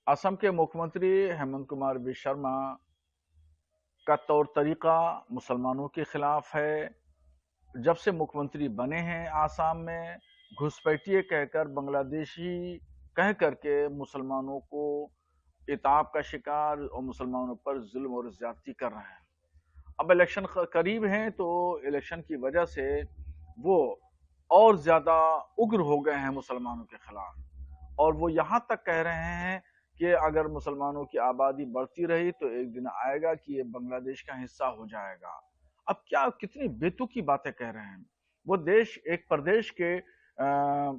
असम के मुख्यमंत्री हेमंत कुमार विश्व शर्मा का तौर तरीका मुसलमानों के खिलाफ है। जब से मुख्यमंत्री बने हैं आसाम में, घुसपैठिए कहकर, बांग्लादेशी कह करके मुसलमानों को इताब का शिकार और मुसलमानों पर जुल्म और ज्यादती कर रहे हैं। अब इलेक्शन करीब हैं तो इलेक्शन की वजह से वो और ज्यादा उग्र हो गए हैं मुसलमानों के खिलाफ, और वो यहां तक कह रहे हैं कि अगर मुसलमानों की आबादी बढ़ती रही तो एक दिन आएगा कि ये बांग्लादेश का हिस्सा हो जाएगा। अब क्या कितनी बेतुकी बातें कह रहे हैं। वो देश एक प्रदेश के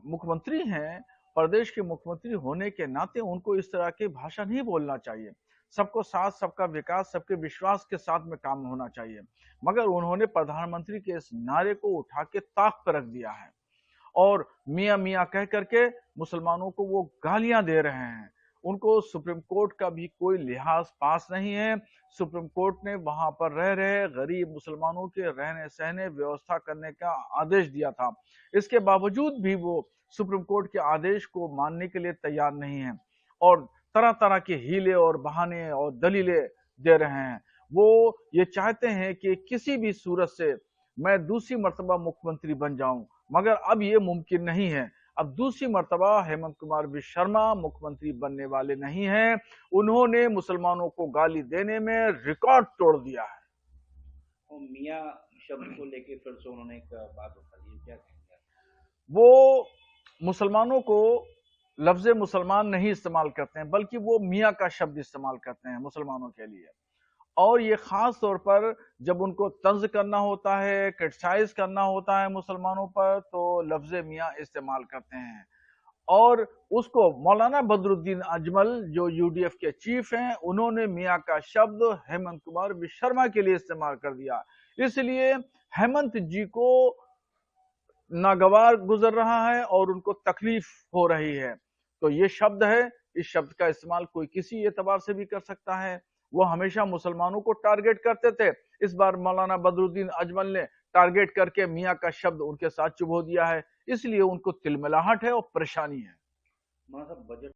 मुख्यमंत्री हैं। प्रदेश के मुख्यमंत्री होने के नाते उनको इस तरह की भाषा नहीं बोलना चाहिए। सबको साथ, सबका विकास, सबके विश्वास के साथ में काम होना चाहिए। मगर उन्होंने प्रधानमंत्री के इस नारे को उठा के ताक पर रख दिया है और मियां मियां कह करके मुसलमानों को वो गालियां दे रहे हैं। उनको सुप्रीम कोर्ट का भी कोई लिहाज पास नहीं है। सुप्रीम कोर्ट ने वहां पर रह रहे गरीब मुसलमानों के रहने सहने व्यवस्था करने का आदेश दिया था। इसके बावजूद भी वो सुप्रीम कोर्ट के आदेश को मानने के लिए तैयार नहीं है और तरह तरह के हीले और बहाने और दलीलें दे रहे हैं। वो ये चाहते हैं कि किसी भी सूरत से मैं दूसरी मर्तबा मुख्यमंत्री बन जाऊं, मगर अब ये मुमकिन नहीं है। अब दूसरी मर्तबा हेमंत कुमार विश्व शर्मा मुख्यमंत्री बनने वाले नहीं हैं। उन्होंने मुसलमानों को गाली देने में रिकॉर्ड तोड़ दिया है। और मियाँ शब्द को लेके फिर से उन्होंने एक बात उठा ली, क्या कहेंगे? वो मुसलमानों को लफ्ज मुसलमान नहीं इस्तेमाल करते हैं, बल्कि वो मियाँ का शब्द इस्तेमाल करते हैं मुसलमानों के लिए। और ये खास तौर पर जब उनको तंज करना होता है, क्रिटिसाइज करना होता है मुसलमानों पर, तो लफ्ज मियाँ इस्तेमाल करते हैं। और उसको मौलाना बदरुद्दीन अजमल जो यूडीएफ के चीफ हैं, उन्होंने मियाँ का शब्द हेमंत कुमार विश्व शर्मा के लिए इस्तेमाल कर दिया। इसलिए हेमंत जी को नागवार गुजर रहा है और उनको तकलीफ हो रही है। तो ये शब्द है, इस शब्द का इस्तेमाल कोई किसी एतबार से भी कर सकता है। वो हमेशा मुसलमानों को टारगेट करते थे, इस बार मौलाना बदरुद्दीन अजमल ने टारगेट करके मियाँ का शब्द उनके साथ चुभो दिया है। इसलिए उनको तिलमिलाहट है और परेशानी है। मतलब बजट